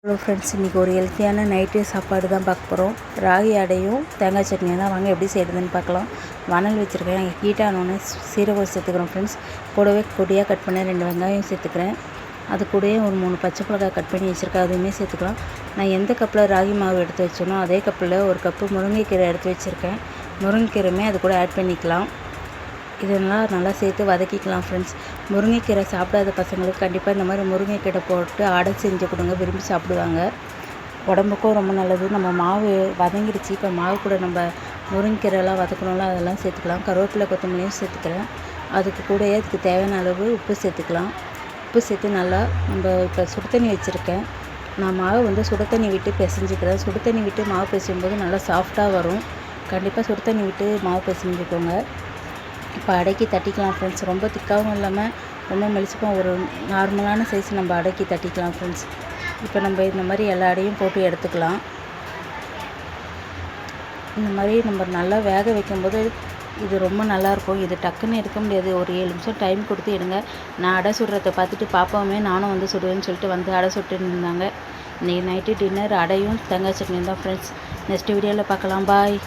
Hello friends, இன்றைக்கி ஒரு ஹெல்த்தியான நைட்டு சாப்பாடு தான் பார்க்க போகிறோம். ராகி அடையும் தேங்காய் சட்னியும் தான். வாங்க எப்படி செய்கிறதுன்னு பார்க்கலாம். வானல் வச்சுருக்கேன். ஹீட்டானோன்னு சீரகம் சேர்த்துக்கிறோம் ஃப்ரெண்ட்ஸ். கூடவே கொடியாக கட் பண்ண 2 வெங்காயம் சேர்த்துக்கிறேன். அது கூடவே ஒரு 3 பச்சை மிளகாய் கட் பண்ணி வச்சுருக்கேன், அதுவுமே சேர்த்துக்கலாம். நான் எந்த கப்பில் ராகி மாவு எடுத்து வச்சோனோ அதே கப்பில் ஒரு கப்பு முருங்கைக்கீரை எடுத்து வச்சுருக்கேன். முருங்கைக்கீரையுமே அது கூட ஆட் பண்ணிக்கலாம். இதெல்லாம் நல்லா சேர்த்து வதக்கிக்கலாம் ஃப்ரெண்ட்ஸ். முருங்கைக்கீரை சாப்பிடாத பசங்களுக்கு கண்டிப்பாக இந்த மாதிரி முருங்கைக்கீரை போட்டு அடை செஞ்சு கொடுங்க, விரும்பி சாப்பிடுவாங்க. உடம்புக்கும் ரொம்ப நல்லது. நம்ம மாவு வதங்கிடுச்சு. இப்போ மாவு கூட நம்ம முருங்கைக்கீரைலாம் வதக்கணும்ல, அதெல்லாம் சேர்த்துக்கலாம். கருவேப்பிலை கொத்தமல்லியும் சேர்த்துக்கிறேன். அதுக்கு கூடயே அதுக்கு தேவையான அளவு உப்பு சேர்த்துக்கலாம். உப்பு சேர்த்து நல்லா நம்ம இப்போ சுடு தண்ணி வச்சுருக்கேன். நான் மாவு சுடு தண்ணி விட்டு பிசைஞ்சிக்கிறேன். சுடு தண்ணி விட்டு மாவு பிசையும்போது நல்லா சாஃப்டாக வரும். கண்டிப்பாக சுடு தண்ணி விட்டு மாவு பிசைஞ்சிக்கோங்க. இப்போ அடக்கி தட்டிக்கலாம் ஃப்ரெண்ட்ஸ். ரொம்ப திக்காகவும் இல்லாமல் ரொம்ப மெலிச்சுக்கும், ஒரு நார்மலான சைஸ் நம்ம அடக்கி தட்டிக்கலாம் ஃப்ரெண்ட்ஸ். இப்போ நம்ம இந்த மாதிரி எல்லா அடையும் போட்டு எடுத்துக்கலாம். இந்த மாதிரி நம்ம நல்லா வேக வைக்கும்போது இது ரொம்ப நல்லாயிருக்கும். இது டக்குன்னு எடுக்க முடியாது. ஒரு 7 நிமிஷம் டைம் கொடுத்து எடுங்க. நான் அடை சுடுறதை பார்த்துட்டு பாப்பாவுமே நானும் சுடுவேன்னு சொல்லிட்டு அடை சுட்டுன்னு இருந்தாங்க. இன்றைக்கி நைட்டு டின்னர் அடையும் தேங்காய் சட்னியும் தான் ஃப்ரெண்ட்ஸ். நெக்ஸ்ட் வீடியோவில் பார்க்கலாம். பாய்.